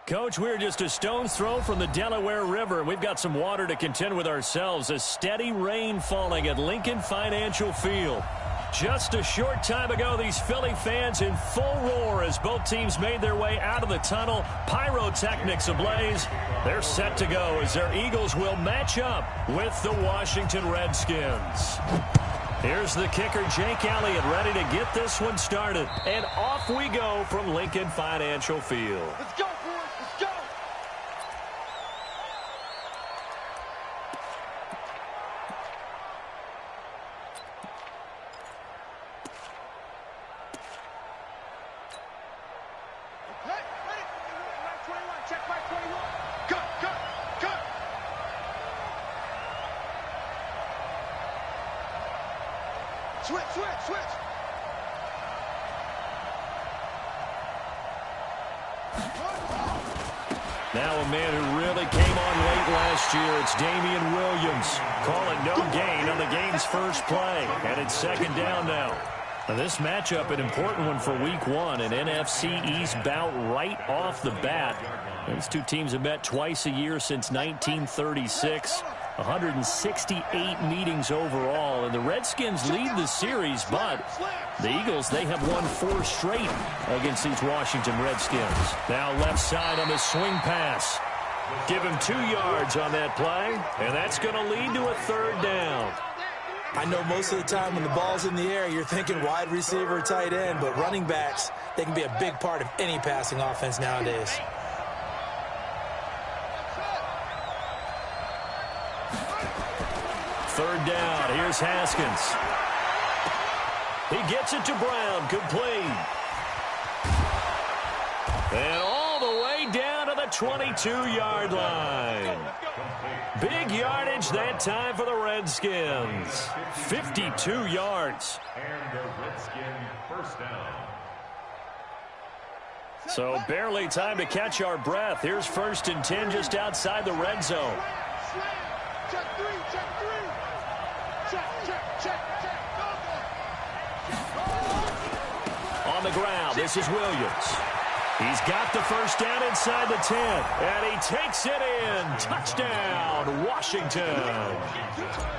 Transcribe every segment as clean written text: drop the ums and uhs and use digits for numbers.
Coach, we're just a stone's throw from the Delaware River, and we've got some water to contend with ourselves. A steady rain falling at Lincoln Financial Field. Just a short time ago, these Philly fans in full roar as both teams made their way out of the tunnel. Pyrotechnics ablaze. They're set to go as their Eagles will match up with the Washington Redskins. Here's the kicker, Jake Elliott, ready to get this one started. And off we go from Lincoln Financial Field. Let's go, boys. Let's go. Hey, ready? Right 21. Check right 21. Cut. Switch. Now a man who really came on late last year, it's Damian Williams. Calling no gain on the game's first play. And it's second down now. Now this matchup, an important one for week one, an NFC East bout right off the bat. These two teams have met twice a year since 1936. 168 meetings overall, and the Redskins lead the series, but the Eagles, they have won 4 straight against these Washington Redskins. Now left side on the swing pass. Give him 2 yards on that play, and that's going to lead to a third down. I know most of the time when the ball's in the air, you're thinking wide receiver, tight end, but running backs, they can be a big part of any passing offense nowadays. Third down. Here's Haskins. He gets it to Brown. Complete. And all the way down to the 22-yard line. Big yardage that time for the Redskins. 52 yards. And the Redskin first down. So barely time to catch our breath. Here's 1st and 10 just outside the red zone. Check 3. Check. On the ground, this is Williams. He's got the first down inside the 10, and he takes it in. Touchdown, Washington.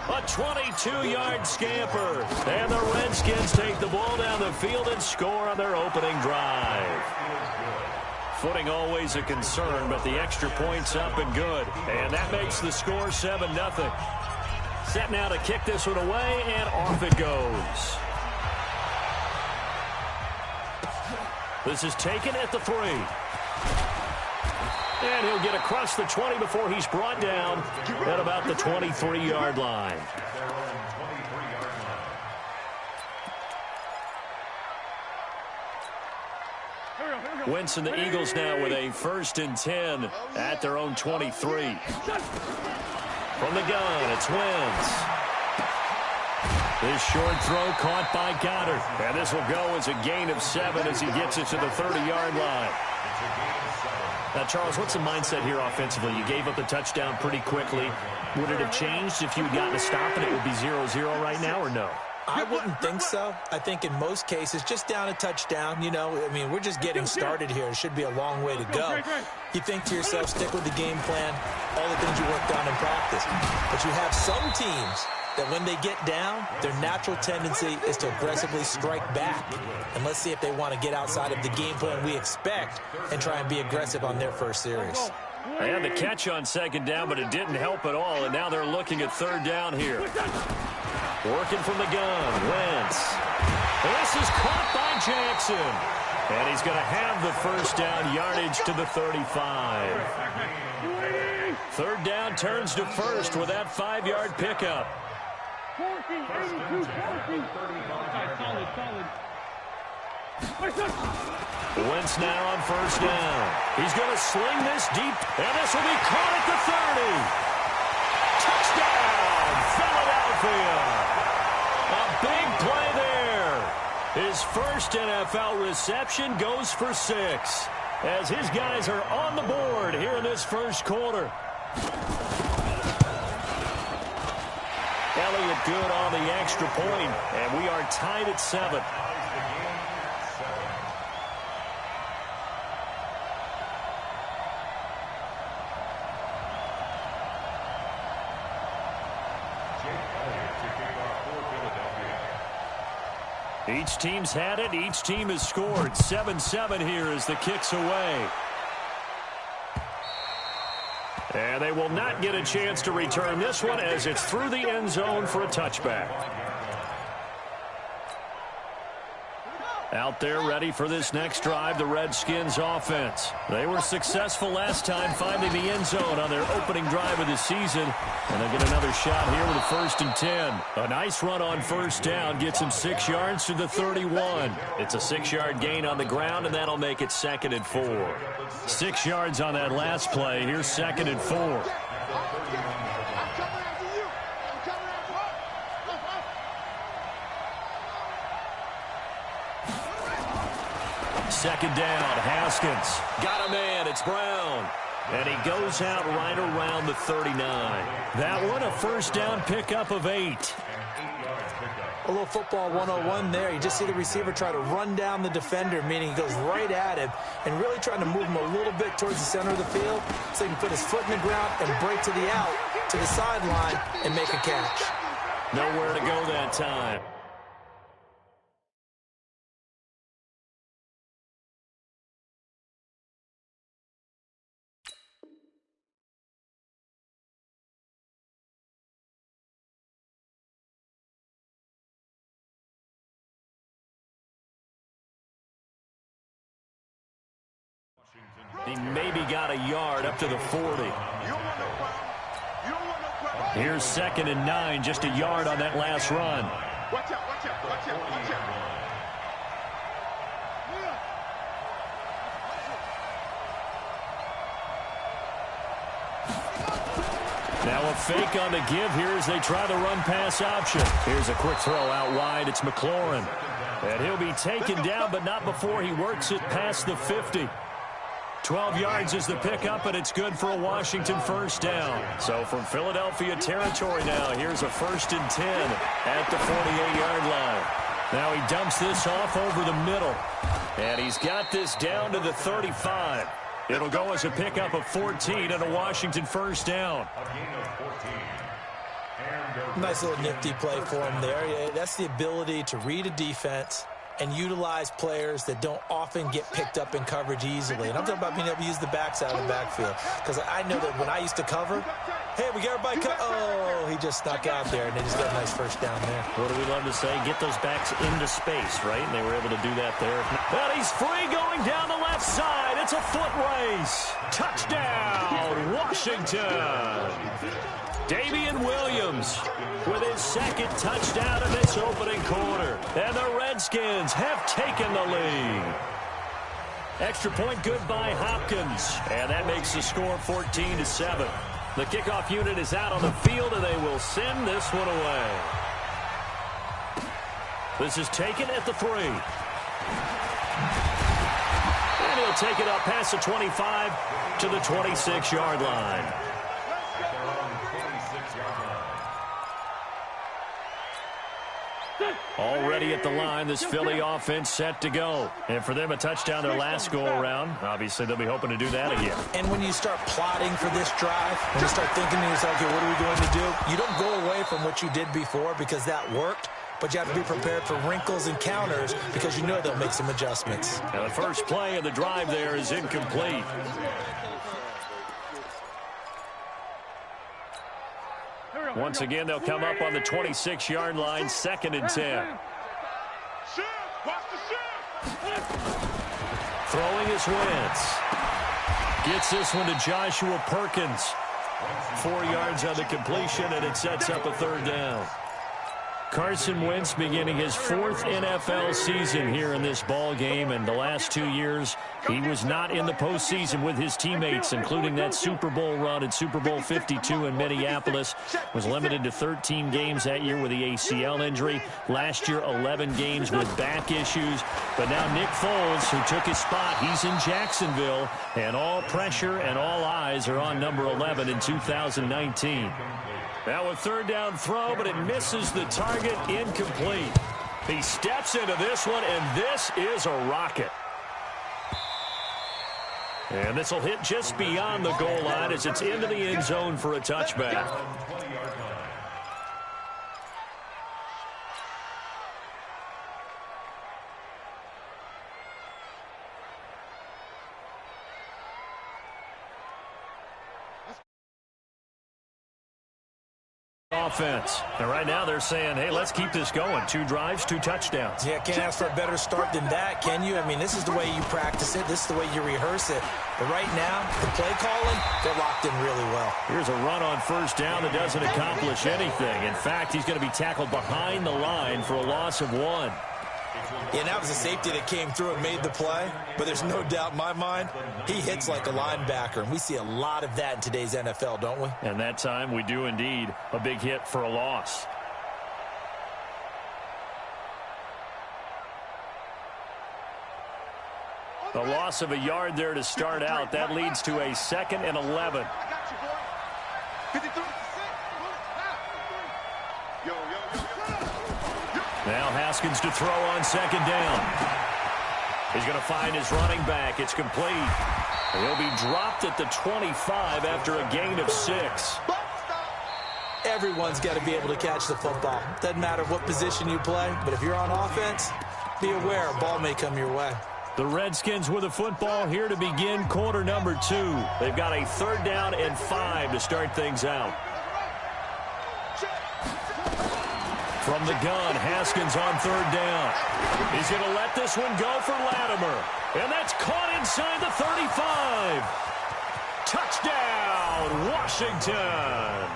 A 22-yard scamper, and the Redskins take the ball down the field and score on their opening drive. Footing always a concern, but the extra point's up and good, and that makes the score 7-0. Set now to kick this one away, and off it goes. This is taken at the 3. And he'll get across the 20 before he's brought down at about the 23-yard line. Wentz and the Eagles now with a 1st and 10 at their own 23. From the gun, it's Wentz. This short throw caught by Goddard. And this will go as a gain of 7 as he gets it to the 30-yard line. Now, Charles, what's the mindset here offensively? You gave up the touchdown pretty quickly. Would it have changed if you had gotten a stop and it would be 0-0 right now, or no? I wouldn't think so. I think in most cases, just down a touchdown, you know, I mean, we're just getting started here. It should be a long way to go. You think to yourself, stick with the game plan, all the things you worked on in practice. But you have some teams that when they get down, their natural tendency is to aggressively strike back. And let's see if they want to get outside of the game plan we expect and try and be aggressive on their first series. They had the catch on second down, but it didn't help at all, and now they're looking at third down here. Working from the gun, Wentz. This is caught by Jackson. And he's going to have the first down, yardage to the 35. Third down turns to first with that 5-yard pickup. 82, 40. Wentz now on first down. He's going to sling this deep, and this will be caught at the 30. Touchdown, Philadelphia. A big play there. His first NFL reception goes for 6 as his guys are on the board here in this first quarter. Elliott good on the extra point, and we are tied at 7. Each team's had it. Each team has scored. 7-7 here as the kick's away. And they will not get a chance to return this one as it's through the end zone for a touchback. Out there ready for this next drive, the Redskins offense. They were successful last time finding the end zone on their opening drive of the season. And they'll get another shot here with a 1st and 10. A nice run on first down gets him 6 yards to the 31. It's a 6-yard gain on the ground, and that'll make it 2nd and 4. 6 yards on that last play. Here's 2nd and 4. Second down, Haskins. Got a man, it's Brown. And he goes out right around the 39. That one, a first down pickup of 8. A little football 101 there. You just see the receiver try to run down the defender, meaning he goes right at him and really trying to move him a little bit towards the center of the field so he can put his foot in the ground and break to the out, to the sideline, and make a catch. Nowhere to go that time. He maybe got a yard up to the 40. Here's 2nd and 9, just a yard on that last run. Watch out, watch out, watch out, watch out. Now a fake on the give here as they try the run-pass option. Here's a quick throw out wide. It's McLaurin. And he'll be taken down, but not before he works it past the 50. 12 yards is the pickup, and it's good for a Washington first down. So from Philadelphia territory now, here's a 1st and 10 at the 48-yard line. Now he dumps this off over the middle, and he's got this down to the 35. It'll go as a pickup of 14 and a Washington first down. Nice little nifty play for him there. Yeah, that's the ability to read a defense and utilize players that don't often get picked up in coverage easily. And I'm talking about being able to use the backside of the backfield. Because I know that when I used to cover, hey, we got everybody cut. Oh, he just snuck out there, and they just got a nice first down there. What do we love to say? Get those backs into space, right? And they were able to do that there. But he's free going down the left side. It's a foot race. Touchdown, Washington. Damian Williams with his 2nd touchdown in this opening quarter. And the Redskins have taken the lead. Extra point good by Hopkins. And that makes the score 14-7. The kickoff unit is out on the field, and they will send this one away. This is taken at the 3. And he'll take it up past the 25 to the 26-yard line. Already at the line, this Philly offense set to go. And for them, a touchdown their last go-around. Obviously, they'll be hoping to do that again. And when you start plotting for this drive, when you start thinking to yourself, okay, what are we going to do? You don't go away from what you did before because that worked, but you have to be prepared for wrinkles and counters because you know they'll make some adjustments. Now, the first play of the drive there is incomplete. Once again, they'll come up on the 26-yard line, 2nd and 10. Throwing his Wentz. Gets this one to Joshua Perkins. 4 yards on the completion, and it sets up a 3rd down. Carson Wentz beginning his 4th NFL season here in this ball game, and the last 2 years he was not in the postseason with his teammates, including that Super Bowl run at Super Bowl 52 in Minneapolis. Was limited to 13 games that year with the ACL injury. Last year, 11 games with back issues. But now Nick Foles, who took his spot, he's in Jacksonville, and all pressure and all eyes are on number 11 in 2019. Now a 3rd down throw, but it misses the target, incomplete. He steps into this one, and this is a rocket. And this will hit just beyond the goal line as it's into the end zone for a touchback. offense. And right now they're saying, hey, let's keep this going. 2 drives, 2 touchdowns. Yeah, can't ask for a better start than that, can you? I mean, this is the way you practice it. This is the way you rehearse it. But right now, the play calling, they're locked in really well. Here's a run on first down that doesn't accomplish anything. In fact, he's going to be tackled behind the line for a loss of 1. Yeah, and that was a safety that came through and made the play. But there's no doubt in my mind, he hits like a linebacker. And we see a lot of that in today's NFL, don't we? And that time we do indeed a big hit for a loss. A loss of a yard there to start out. That leads to a 2nd and 11. Now Haskins to throw on 2nd down. He's going to find his running back. It's complete. He'll be dropped at the 25 after a gain of 6. Everyone's got to be able to catch the football. Doesn't matter what position you play, but if you're on offense, be aware a ball may come your way. The Redskins with the football here to begin quarter number 2. They've got a 3rd down and 5 to start things out. From the gun, Haskins on 3rd down. He's going to let this one go for Latimer. And that's caught inside the 35. Touchdown, Washington.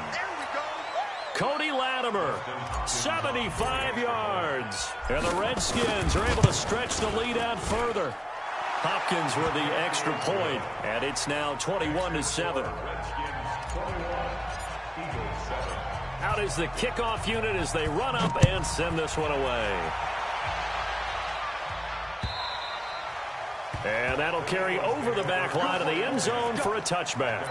Cody Latimer, 75 yards. And the Redskins are able to stretch the lead out further. Hopkins with the extra point, and it's now 21-7. Out is the kickoff unit as they run up and send this one away. And that'll carry over the back line of the end zone for a touchback.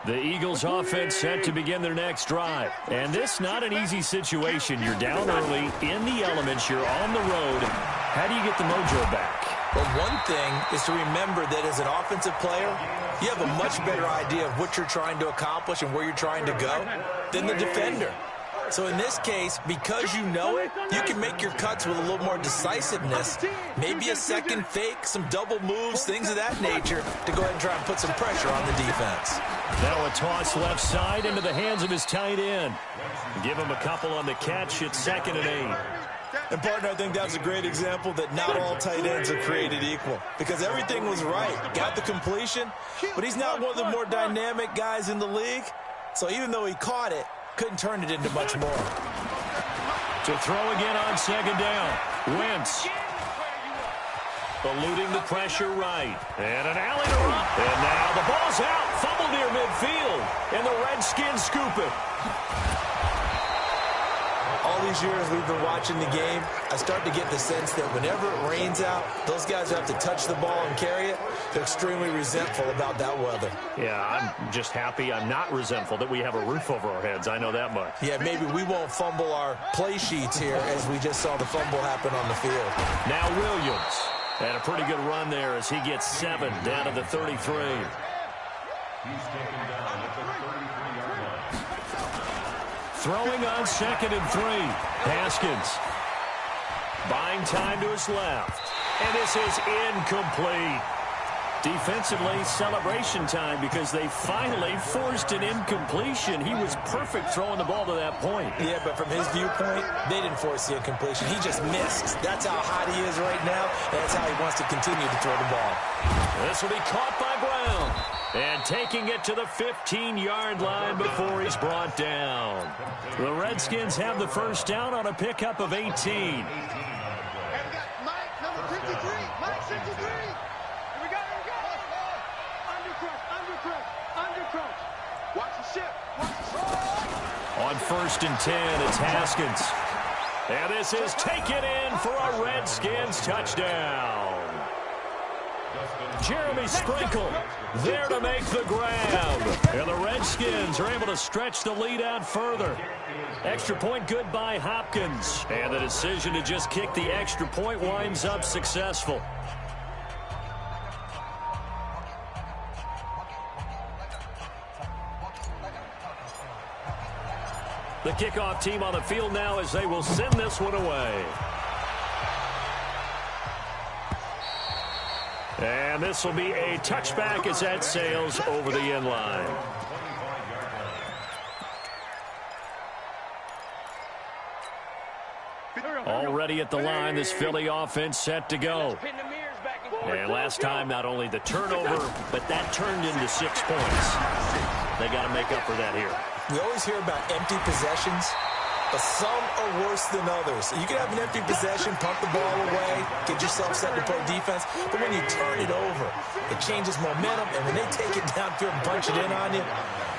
The Eagles offense set to begin their next drive. And this not an easy situation. You're down early, in the elements, you're on the road. How do you get the mojo back? Well, one thing is to remember that as an offensive player, you have a much better idea of what you're trying to accomplish and where you're trying to go than the defender. So in this case, because you know it, you can make your cuts with a little more decisiveness, maybe a second fake, some double moves, things of that nature, to go ahead and try and put some pressure on the defense. Now a toss left side into the hands of his tight end. Give him a couple on the catch. It's 2nd and 8. And, partner, I think that's a great example that not all tight ends are created equal, because everything was right. Got the completion, but he's not one of the more dynamic guys in the league. So even though he caught it, couldn't turn it into much more. To throw again on 2nd down. Wentz. Eluding the pressure right. And an alley to run. And now the ball's out. Fumble near midfield. And the Redskins scoop it. All these years we've been watching the game, I start to get the sense that whenever it rains out, those guys who have to touch the ball and carry it, they're extremely resentful about that weather. Yeah, I'm just happy I'm not resentful that we have a roof over our heads. I know that much. Yeah, maybe we won't fumble our play sheets here as we just saw the fumble happen on the field. Now Williams. And a pretty good run there as he gets 7 down to the 33. He's taken down at the 33-yard line. Throwing on 2nd and 3. Haskins. Buying time to his left. And this is incomplete. Defensively, celebration time because they finally forced an incompletion. He was perfect throwing the ball to that point. Yeah, but from his viewpoint, they didn't force the incompletion. He just missed. That's how hot he is right now, and that's how he wants to continue to throw the ball. This will be caught by Brown. And taking it to the 15-yard line before he's brought down. The Redskins have the first down on a pickup of 18. And we got Mike, number 53. Mike 53. Here we go. Undercrunch. Watch the ship. On 1st and 10, it's Haskins. And this is taken in for a Redskins touchdown. Jeremy Sprinkle there to make the grab. And the Redskins are able to stretch the lead out further. Extra point good by Hopkins. And the decision to just kick the extra point winds up successful. The kickoff team on the field now as they will send this one away. And this will be a touchback as that sails over the end line. Already at the line, this Philly offense set to go. And last time, not only the turnover, but that turned into 6 points. They got to make up for that here. We always hear about empty possessions, but some are worse than others. You can have an empty possession, pump the ball away, get yourself set to play defense, but when you turn it over, it changes momentum, and when they take it downfield and punch it in on you,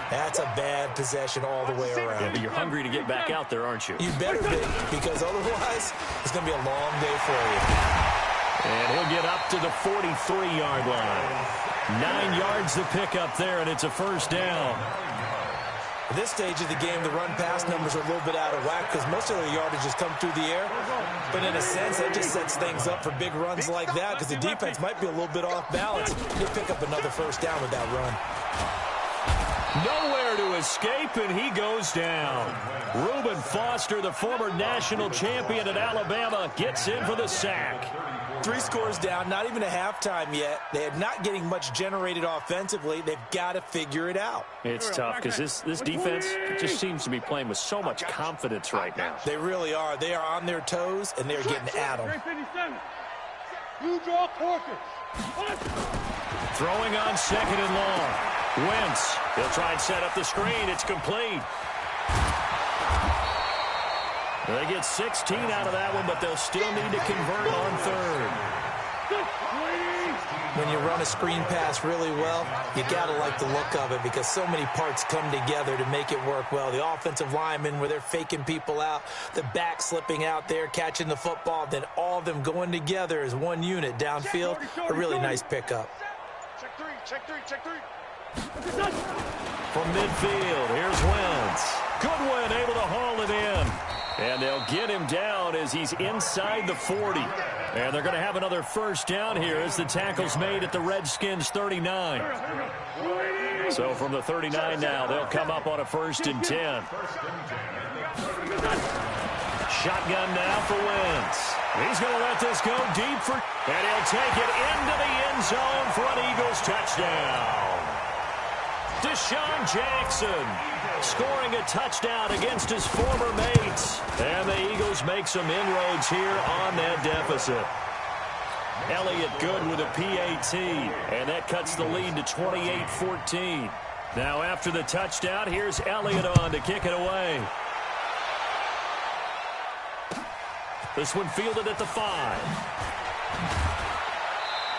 that's a bad possession all the way around. Yeah, but you're hungry to get back out there, aren't you? You better be, because otherwise, it's going to be a long day for you. And he'll get up to the 43-yard line. 9 yards to pick up there, and it's a first down. At this stage of the game, the run-pass numbers are a little bit out of whack because most of the yardage has come through the air. But in a sense, that just sets things up for big runs like that because the defense might be a little bit off balance. They pick up another first down with that run. Nowhere to escape, and he goes down. Reuben Foster, the former national champion at Alabama, gets in for the sack. 3 scores down, not even a halftime yet. They are not getting much generated offensively. They've got to figure it out. It's tough because this defense just seems to be playing with so much confidence right now. They really are. They are on their toes, and they're getting at them. Throwing on 2nd and long. Wentz. He'll try and set up the screen. It's complete. They get 16 out of that one, but they'll still need to convert on 3rd. When you run a screen pass really well, you got to like the look of it because so many parts come together to make it work well. The offensive linemen, where they're faking people out, the back slipping out there, catching the football, then all of them going together as one unit downfield. A really nice pickup. Check three. From midfield, here's Wentz. Goodwin able to haul it in. And they'll get him down as he's inside the 40. And they're going to have another first down here as the tackle's made at the Redskins 39. So from the 39 now, they'll come up on a 1st and 10. Shotgun now for Wentz. He's going to let this go deep for... And he'll take it into the end zone for an Eagles touchdown. Deshaun Jackson scoring a touchdown against his former mates. And the Eagles make some inroads here on that deficit. Elliott good with a PAT. And that cuts the lead to 28-14. Now after the touchdown, here's Elliott on to kick it away. This one fielded at the 5.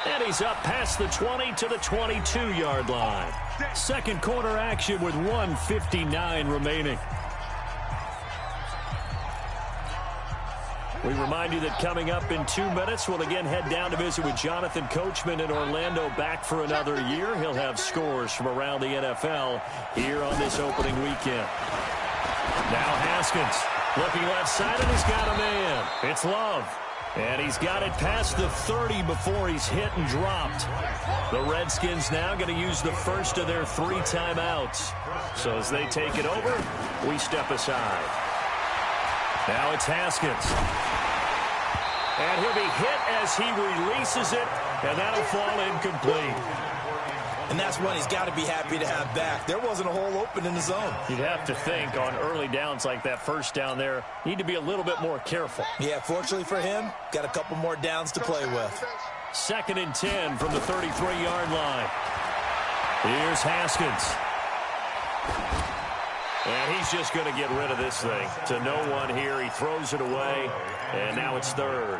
And he's up past the 20 to the 22-yard line. Second quarter action with 1:59 remaining. We remind you that coming up in 2 minutes, we'll again head down to visit with Jonathan Coachman in Orlando, back for another year. He'll have scores from around the NFL here on this opening weekend. Now Haskins looking left side, and he's got a man. It's Love. And he's got it past the 30 before he's hit and dropped. The Redskins now going to use the first of their 3 timeouts. So as they take it over, we step aside. Now it's Haskins. And he'll be hit as he releases it, and that'll fall incomplete. And that's one he's got to be happy to have back. There wasn't a hole open in the zone. You'd have to think on early downs like that first down there, need to be a little bit more careful. Yeah, fortunately for him, got a couple more downs to play with. 2nd and 10 from the 33-yard line. Here's Haskins. And he's just going to get rid of this thing. To no one here. He throws it away, and now it's 3rd.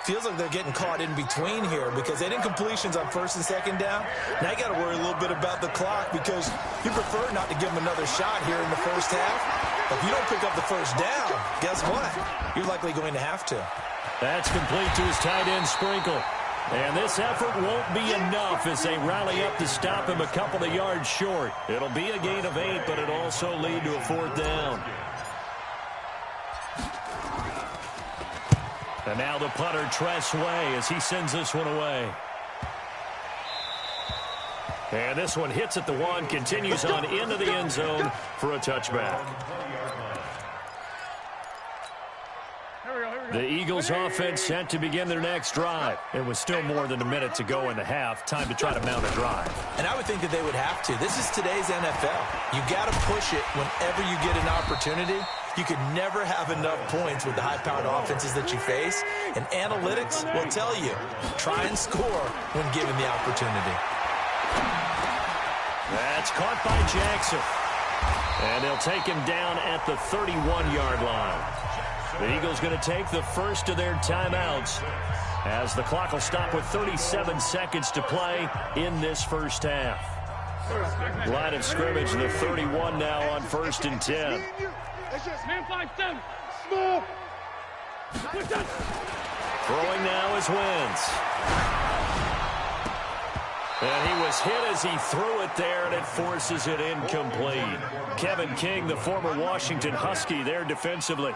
Feels like they're getting caught in between here because they did completions on 1st and 2nd down. Now you got to worry a little bit about the clock because you prefer not to give them another shot here in the first half. If you don't pick up the first down, guess what? You're likely going to have to. That's complete to his tight end, Sprinkle. And this effort won't be enough as they rally up to stop him a couple of yards short. It'll be a gain of 8, but it'll also lead to a 4th down. And now the punter, Tress Way, as he sends this one away. And this one hits at the 1, continues on into the end zone for a touchback. The Eagles offense set to begin their next drive. It was still more than a minute to go in the half. Time to try to mount a drive. And I would think that they would have to. This is today's NFL. You got to push it whenever you get an opportunity. You could never have enough points with the high-powered offenses that you face. And analytics will tell you, try and score when given the opportunity. That's caught by Jackson. And they'll take him down at the 31-yard line. The Eagles going to take the first of their timeouts as the clock will stop with 37 seconds to play in this first half. Line of scrimmage, the 31 now on 1st and 10. Man 5-7. Small. Throwing now is Wentz. And he was hit as he threw it there, and it forces it incomplete. Kevin King, the former Washington Husky, there defensively.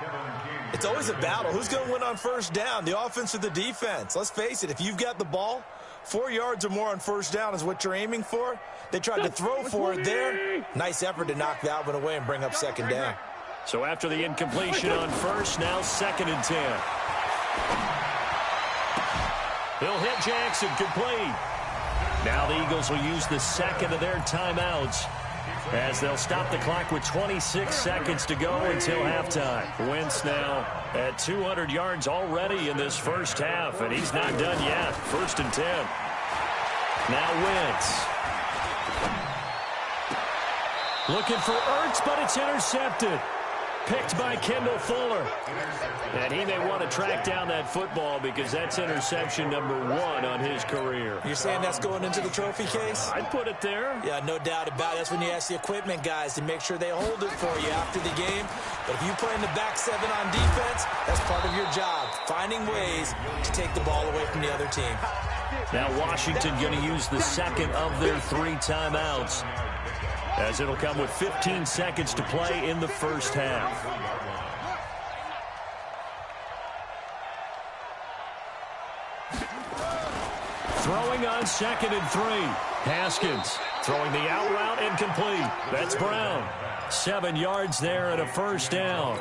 It's always a battle. Who's going to win on first down, the offense or the defense? Let's face it, if you've got the ball, 4 yards or more on first down is what you're aiming for. They tried to throw for it there. Nice effort to knock that one away and bring up second down. So after the incompletion on first, now 2nd and 10. He'll hit Jackson, complete. Now the Eagles will use the second of their timeouts as they'll stop the clock with 26 seconds to go until halftime. Wentz now at 200 yards already in this first half, and he's not done yet. 1st and 10. Now Wentz. Looking for Ertz, but it's intercepted. Picked by Kendall Fuller. And he may want to track down that football because that's interception number 1 on his career. You're saying that's going into the trophy case? I'd put it there. Yeah, no doubt about it. That's when you ask the equipment guys to make sure they hold it for you after the game. But if you play in the back 7 on defense, that's part of your job, finding ways to take the ball away from the other team. Now Washington going to use the second of their 3 timeouts, as it'll come with 15 seconds to play in the first half. Throwing on 2nd and 3. Haskins throwing the out route incomplete. That's Brown. 7 yards there and a first down.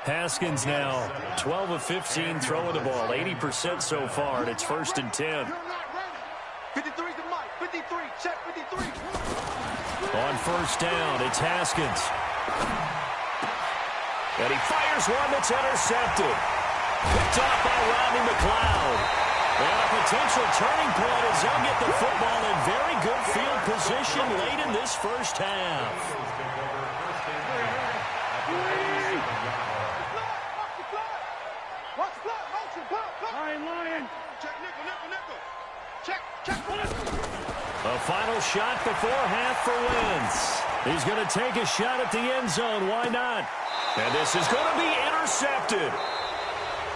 Haskins now 12 of 15 throwing the ball, 80% so far, and it's 1st and 10. 53 to Mike. 53. Check 53. On first down, it's Haskins. And he fires one that's intercepted. Picked off by Rodney McLeod. And a potential turning point as they'll get the football in very good field position late in this first half. A final shot before half for Wentz. He's going to take a shot at the end zone. Why not? And this is going to be intercepted.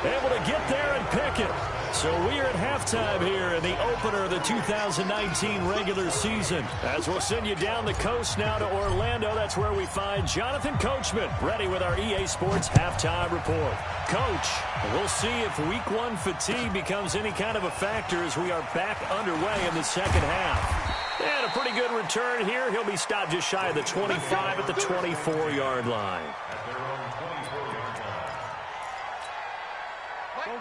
Able to get there and pick it. So we are at halftime here in the opener of the 2019 regular season. As we'll send you down the coast now to Orlando, that's where we find Jonathan Coachman ready with our EA Sports halftime report. Coach, we'll see if week 1 fatigue becomes any kind of a factor as we are back underway in the second half. And a pretty good return here. He'll be stopped just shy of the 25 at the 24-yard line.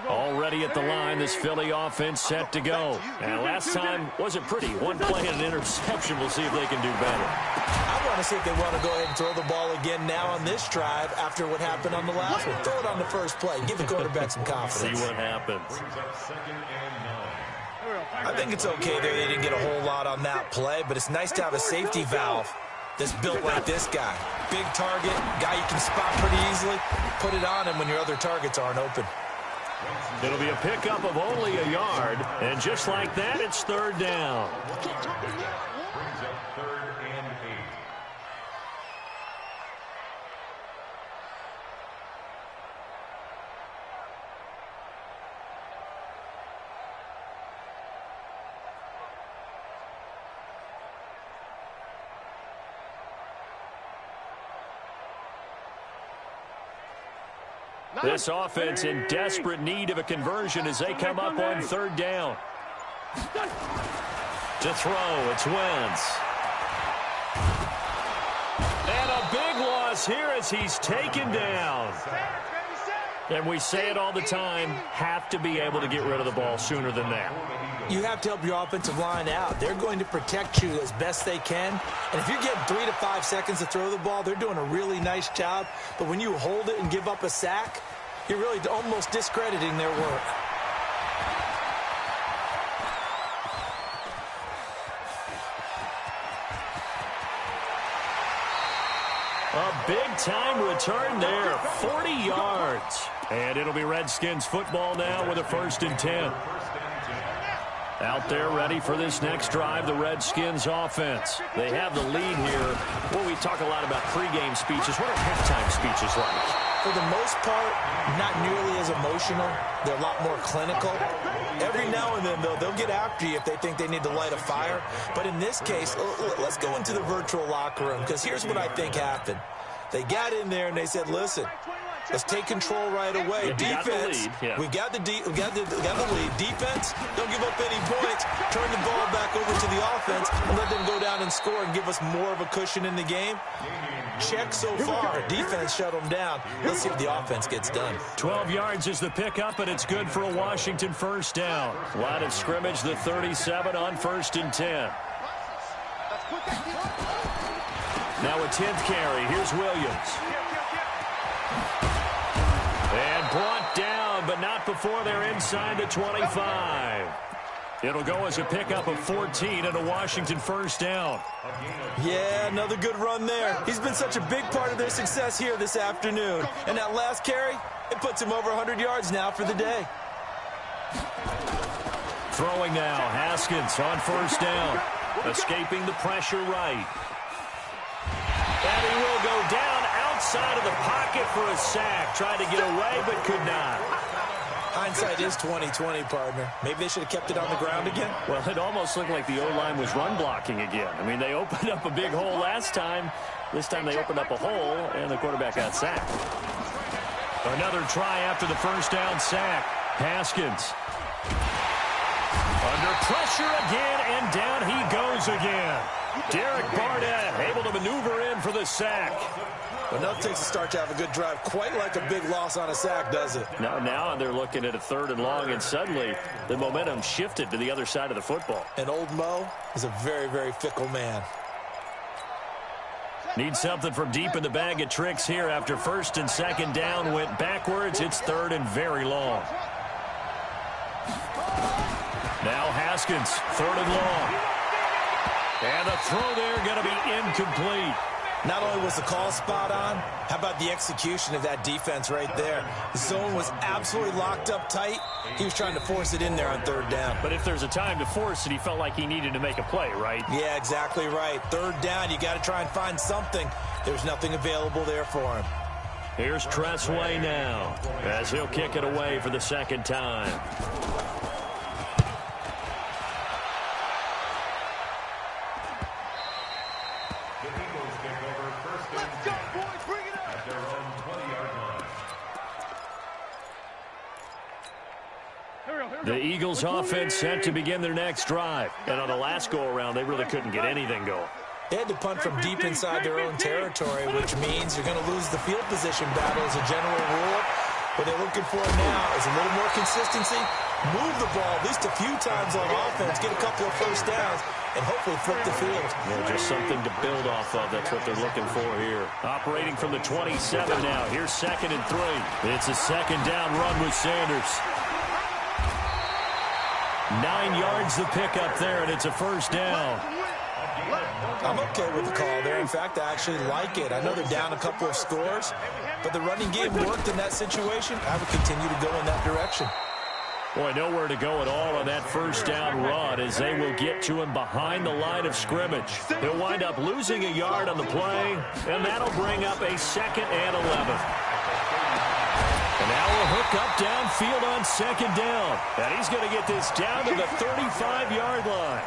Already at the line, this Philly offense set to go. And last time wasn't pretty. One play and an interception. We'll see if they can do better. I want to see if they want to go ahead and throw the ball again now on this drive after what happened on the last one. Throw it on the first play. Give the quarterback some confidence. See what happens. I think it's okay there. They didn't get a whole lot on that play, but it's nice to have a safety valve that's built like this guy. Big target, guy you can spot pretty easily. Put it on him when your other targets aren't open. It'll be a pickup of only a yard, and just like that, it's 3rd down. Brings up 3rd and 8. This offense in desperate need of a conversion as they come up on 3rd down. To throw, it's Wentz. And a big loss here as he's taken down. And we say it all the time, have to be able to get rid of the ball sooner than that. You have to help your offensive line out. They're going to protect you as best they can. And if you're getting 3 to 5 seconds to throw the ball, they're doing a really nice job. But when you hold it and give up a sack, you're really almost discrediting their work. A big-time return there, 40 yards. And it'll be Redskins football now with a 1st and 10. Out there ready for this next drive, the Redskins offense. They have the lead here. Well, we talk a lot about pregame speeches. What are halftime speeches like? For the most part, not nearly as emotional. They're a lot more clinical. Every now and then, though, they'll get after you if they think they need to light a fire. But in this case, let's go into the virtual locker room, because here's what I think happened. They got in there and they said, listen, let's take control right away. Defense, we got the lead. Defense, don't give up any points. Turn the ball back over to the offense and let them go down and score and give us more of a cushion in the game. Check so far. Defense shut them down. Let's see if the offense gets done. 12 yards is the pickup, and it's good for a Washington 1st down. Line of scrimmage, the 37 on 1st and 10. Now a 10th carry. Here's Williams. And brought down, but not before they're inside the 25. It'll go as a pickup of 14 and a Washington 1st down. Yeah, another good run there. He's been such a big part of their success here this afternoon. And that last carry, it puts him over 100 yards now for the day. Throwing now, Haskins on 1st down. Escaping the pressure right. And he will go down outside of the pocket for a sack. Tried to get away, but could not. Hindsight is 20/20, partner. Maybe they should have kept it on the ground again. Well, it almost looked like the O-line was run blocking again. I mean, they opened up a big hole last time. This time they opened up a hole, and the quarterback got sacked. Another try after the 1st down sack. Haskins. Under pressure again, and down he goes again. Derek Barnett able to maneuver in for the sack. But nothing takes a start to have a good drive, quite like a big loss on a sack, does it? Now they're looking at a 3rd and long, and suddenly the momentum shifted to the other side of the football. And old Mo is a very, very fickle man. Need something from deep in the bag of tricks here after 1st and 2nd down went backwards. It's 3rd and very long. Now Haskins, 3rd and long. And the throw there going to be incomplete. Not only was the call spot on, how about the execution of that defense right there? The zone was absolutely locked up tight. He was trying to force it in there on 3rd down. But if there's a time to force it, he felt like he needed to make a play, right? Yeah, exactly right. 3rd down, you got to try and find something. There's nothing available there for him. Here's Tressway now, as he'll kick it away for the 2nd time. The Eagles offense set to begin their next drive. And on the last go-around, they really couldn't get anything going. They had to punt from deep inside their own territory, which means you're going to lose the field position battle as a general rule. What they're looking for now is a little more consistency, move the ball at least a few times on offense, get a couple of 1st downs, and hopefully flip the field. Yeah, just something to build off of. That's what they're looking for here. Operating from the 27 now. Here's 2nd and 3. It's a 2nd down run with Sanders. 9 yards the pickup there, and it's a 1st down. I'm okay with the call there. In fact, I actually like it. I know they're down a couple of scores, but the running game worked in that situation. I would continue to go in that direction. Boy, nowhere to go at all on that 1st down run as they will get to him behind the line of scrimmage. He'll wind up losing a yard on the play, and that'll bring up a 2nd and 11. And now a hook up downfield on 2nd down. And he's going to get this down to the 35-yard line.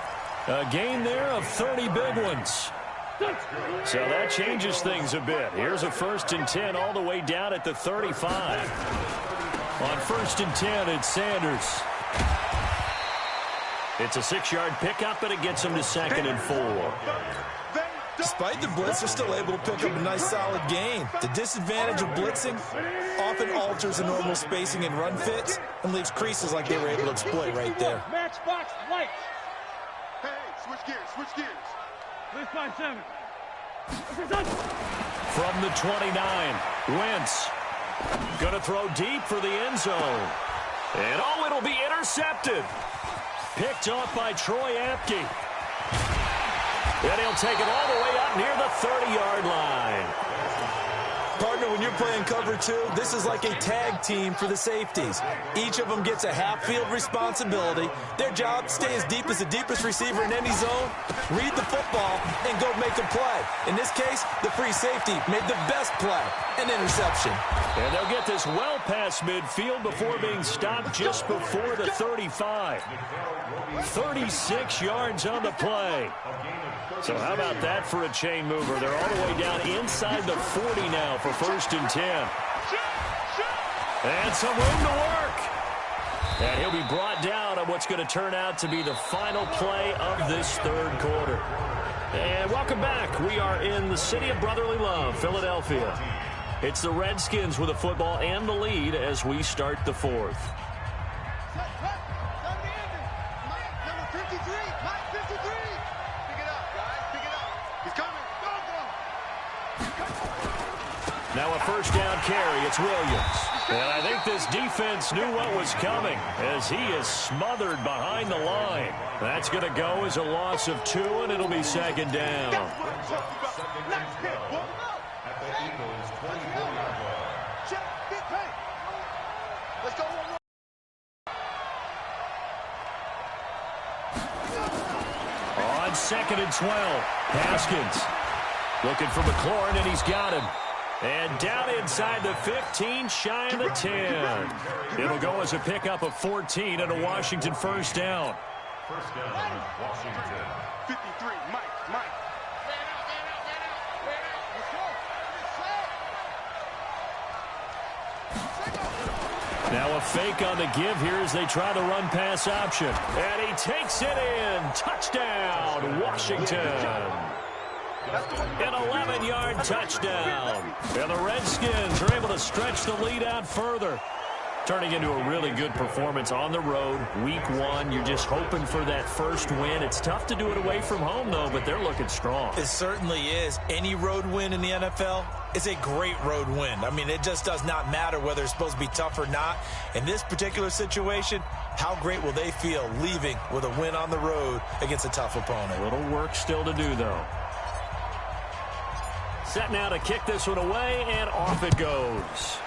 A gain there of 30 big ones. So that changes things a bit. Here's a 1st and 10 all the way down at the 35. On 1st and 10, it's Sanders. It's a 6-yard pickup, and it gets him to 2nd and 4. Despite the blitz, they're still able to pick up a nice solid gain. The disadvantage of blitzing often alters the normal spacing and run fits and leaves creases like they were able to exploit right there. Matchbox lights. Hey, switch gears, switch gears. Please find 7. From the 29, Wentz. Going to throw deep for the end zone. And, oh, it'll be intercepted. Picked off by Troy Apke. And he'll take it all the way up near the 30-yard line. Partner, when you're playing cover 2, this is like a tag team for the safeties. Each of them gets a half-field responsibility. Their job, stay as deep as the deepest receiver in any zone, read the football, and go make a play. In this case, the free safety made the best play, an interception. And they'll get this well past midfield before being stopped just before the 35. 36 yards on the play. So how about that for a chain mover? They're all the way down inside the 40 now for 1st and 10. And some room to work. And he'll be brought down on what's going to turn out to be the final play of this 3rd quarter. And welcome back. We are in the city of brotherly love, Philadelphia. It's the Redskins with the football and the lead as we start the 4th. Now a 1st down carry. It's Williams. And I think this defense knew what was coming as he is smothered behind the line. That's going to go as a loss of 2, and it'll be 2nd down. On 2nd and 12, Haskins looking for McLaurin, and he's got him. And down inside the 15, shy of the 10. It'll go as a pickup of 14 and a Washington 1st down. 1st down, Washington. 53, Mike. Now a fake on the give here as they try the run-pass option. And he takes it in. Touchdown, Washington. An 11-yard touchdown. And the Redskins are able to stretch the lead out further. Turning into a really good performance on the road. Week 1, you're just hoping for that first win. It's tough to do it away from home, though, but they're looking strong. It certainly is. Any road win in the NFL is a great road win. I mean, it just does not matter whether it's supposed to be tough or not. In this particular situation, how great will they feel leaving with a win on the road against a tough opponent? A little work still to do, though. Set now to kick this one away, and off it goes.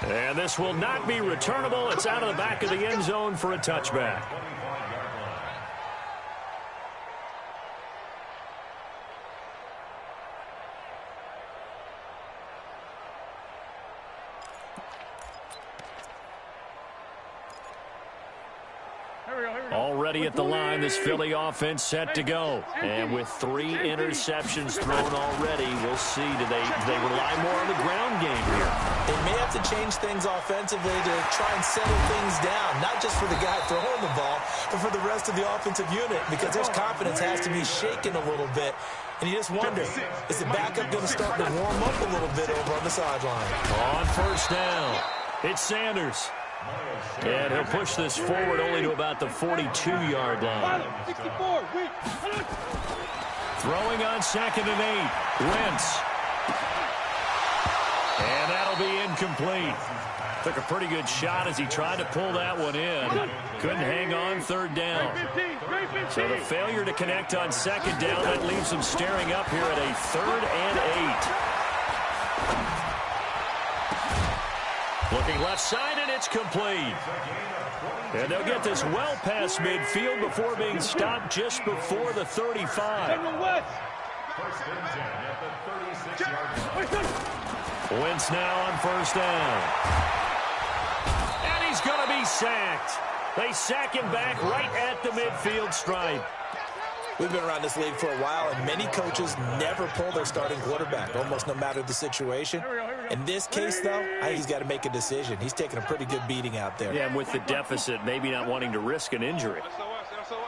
And this will not be returnable. It's out of the back of the end zone for a touchback. Already at the line, this Philly offense set to go. And with 3 interceptions thrown already, we'll see. Do they rely more on the ground game here? They may have to change things offensively to try and settle things down, not just for the guy throwing the ball, but for the rest of the offensive unit, because their confidence has to be shaken a little bit. And you just wonder, is the backup going to start to warm up a little bit over on the sideline? On 1st down, it's Sanders. And he'll push this forward only to about the 42-yard line. Throwing on 2nd and 8. Wentz. And that'll be incomplete. Took a pretty good shot as he tried to pull that one in. Couldn't hang on 3rd down. So the failure to connect on 2nd down, that leaves him staring up here at a 3rd and 8. Looking left side, and it's complete. And they'll get this well past midfield before being stopped just before the 35. Wentz now on 1st down. And he's going to be sacked. They sack him back right at the midfield stripe. We've been around this league for a while, and many coaches never pull their starting quarterback, almost no matter the situation. In this case, though, I think he's got to make a decision. He's taking a pretty good beating out there. Yeah, and with the deficit, maybe not wanting to risk an injury. SOS.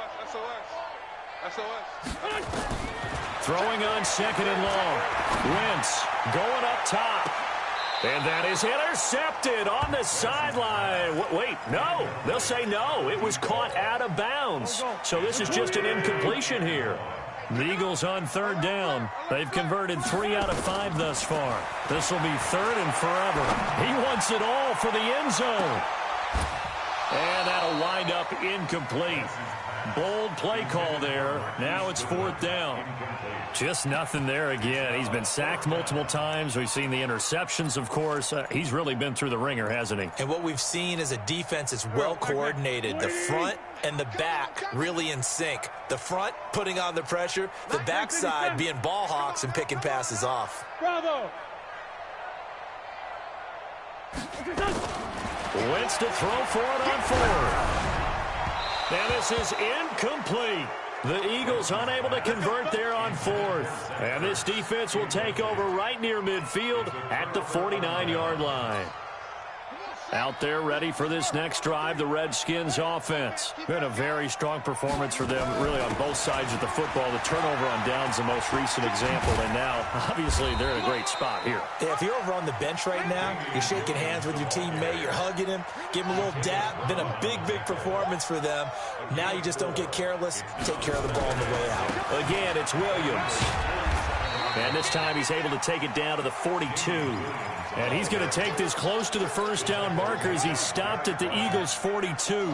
Throwing on second and long. Wentz going up top. And that is intercepted on the sideline. Wait, no. They'll say no. It was caught out of bounds. So this is just an incompletion here. The Eagles on third down. They've converted 3 out of 5 thus far. This will be third and forever. He wants it all for the end zone. And that'll wind up incomplete. Bold play call there. Now it's fourth down. Just nothing there again. He's been sacked multiple times. We've seen the interceptions, of course. He's really been through the ringer, hasn't he? And what we've seen is a defense that's well coordinated. The front and the back really in sync. The front putting on the pressure. The backside being ball hawks and picking passes off. Bravo! Wentz to throw for it on fourth. Now this is incomplete. The Eagles unable to convert there on fourth. And this defense will take over right near midfield at the 49-yard line. Out there ready for this next drive, the Redskins offense. Been a very strong performance for them, really on both sides of the football. The turnover on downs the most recent example, and now, obviously, they're in a great spot here. Yeah, if you're over on the bench right now, you're shaking hands with your teammate, you're hugging him, give him a little dap. Been a big, big performance for them. Now you just don't get careless. Take care of the ball on the way out. Again, it's Williams. And this time he's able to take it down to the 42. And he's going to take this close to the first down marker as he's stopped at the Eagles' 42.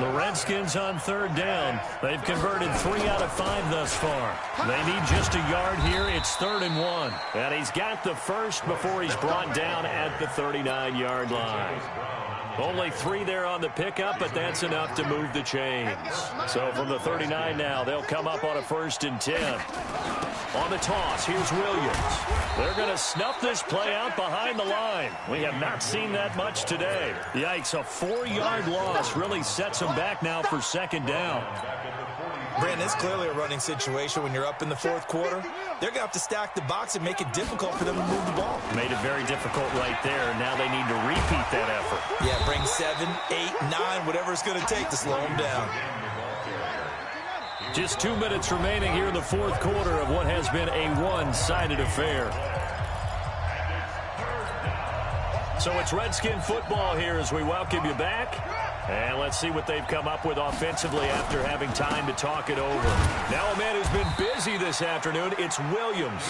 The Redskins on third down. They've converted 3 out of 5 thus far. They need just a yard here. It's 3rd and 1. And he's got the first before he's brought down at the 39-yard line. Only 3 there on the pickup, but that's enough to move the chains. So from the 39 now, they'll come up on a 1st and 10. On the toss, here's Williams. They're going to snuff this play out behind the line. We have not seen that much today. Yikes, a 4-yard loss really sets them back now for 2nd down. Brandon, it's clearly a running situation when you're up in the 4th quarter. They're going to have to stack the box and make it difficult for them to move the ball. Made it very difficult right there. Now they need to repeat that effort. Yeah, bring 7, 8, 9, whatever it's going to take to slow them down. Just 2 minutes remaining here in the 4th quarter of what has been a one-sided affair. So it's Redskin football here as we welcome you back. And let's see what they've come up with offensively after having time to talk it over. Now a man who's been busy this afternoon, it's Williams.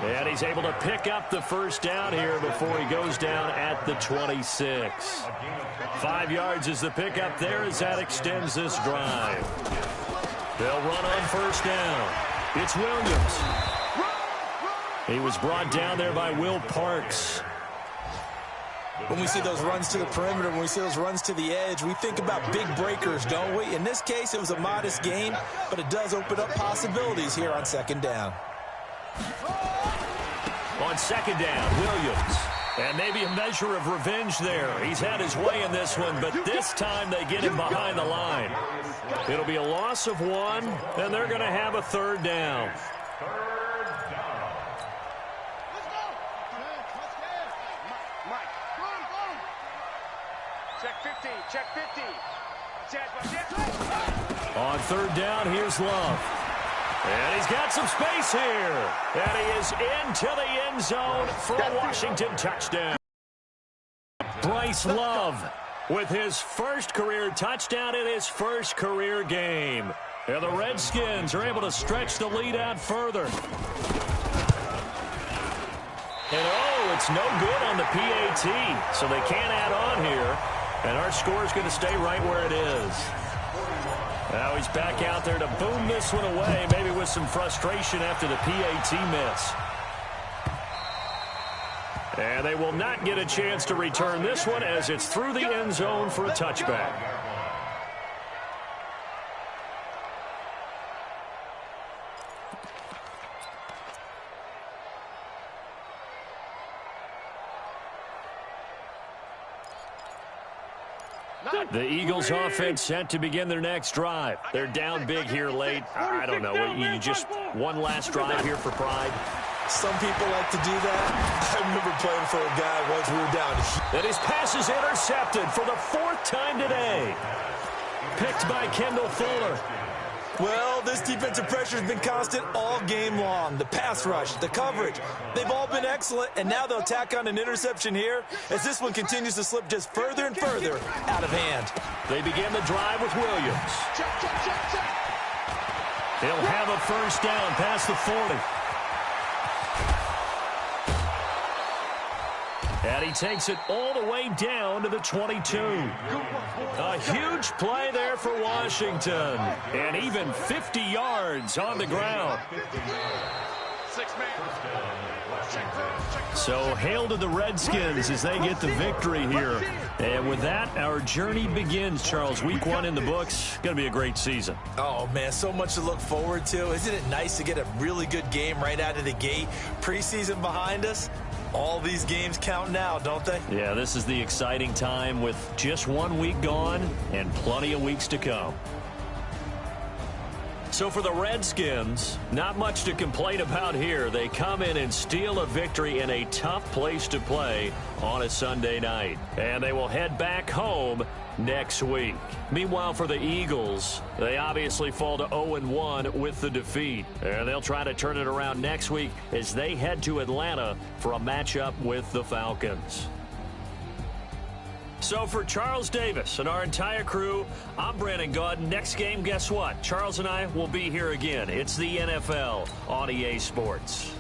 And he's able to pick up the first down here before he goes down at the 26. 5 yards is the pickup there as that extends this drive. They'll run on first down. It's Williams. He was brought down there by Will Parks. When we see those runs to the perimeter, when we see those runs to the edge, we think about big breakers, don't we? In this case, it was a modest gain, but it does open up possibilities here on 2nd down. On 2nd down, Williams. And maybe a measure of revenge there. He's had his way in this one, but this time they get him behind the line. It'll be a loss of 1, and they're going to have a 3rd down. Check 50. On 3rd down, here's Love. And he's got some space here. And he is into the end zone for a Washington touchdown. Bryce Love with his first career touchdown in his first career game. And the Redskins are able to stretch the lead out further. And oh, it's no good on the PAT. So they can't add on here. And our score is going to stay right where it is. Now he's back out there to boom this one away, maybe with some frustration after the PAT miss. And they will not get a chance to return this one as it's through the end zone for a touchback. The Eagles offense set to begin their next drive. They're down big here late. I don't know. You just one last drive here for pride. Some people like to do that. I remember playing for a guy once we were down. And his pass is intercepted for the 4th time today. Picked by Kendall Fuller. Well, this defensive pressure has been constant all game long. The pass rush, the coverage, they've all been excellent, and now they'll tack on an interception here as this one continues to slip just further and further out of hand. They begin the drive with Williams. He'll have a first down past the 40. And he takes it all the way down to the 22. A huge play there for Washington. And even 50 yards on the ground. So hail to the Redskins as they get the victory here. And with that, our journey begins, Charles. Week 1 in the books. Going to be a great season. Oh, man, so much to look forward to. Isn't it nice to get a really good game right out of the gate? Preseason behind us. All these games count now, don't they? Yeah, this is the exciting time with just 1 week gone and plenty of weeks to come. So for the Redskins, not much to complain about here. They come in and steal a victory in a tough place to play on a Sunday night. And they will head back home next week. Meanwhile, for the Eagles, they obviously fall to 0-1 with the defeat. And they'll try to turn it around next week as they head to Atlanta for a matchup with the Falcons. So for Charles Davis and our entire crew, I'm Brandon Gaudin. Next game, guess what? Charles and I will be here again. It's the NFL on EA Sports.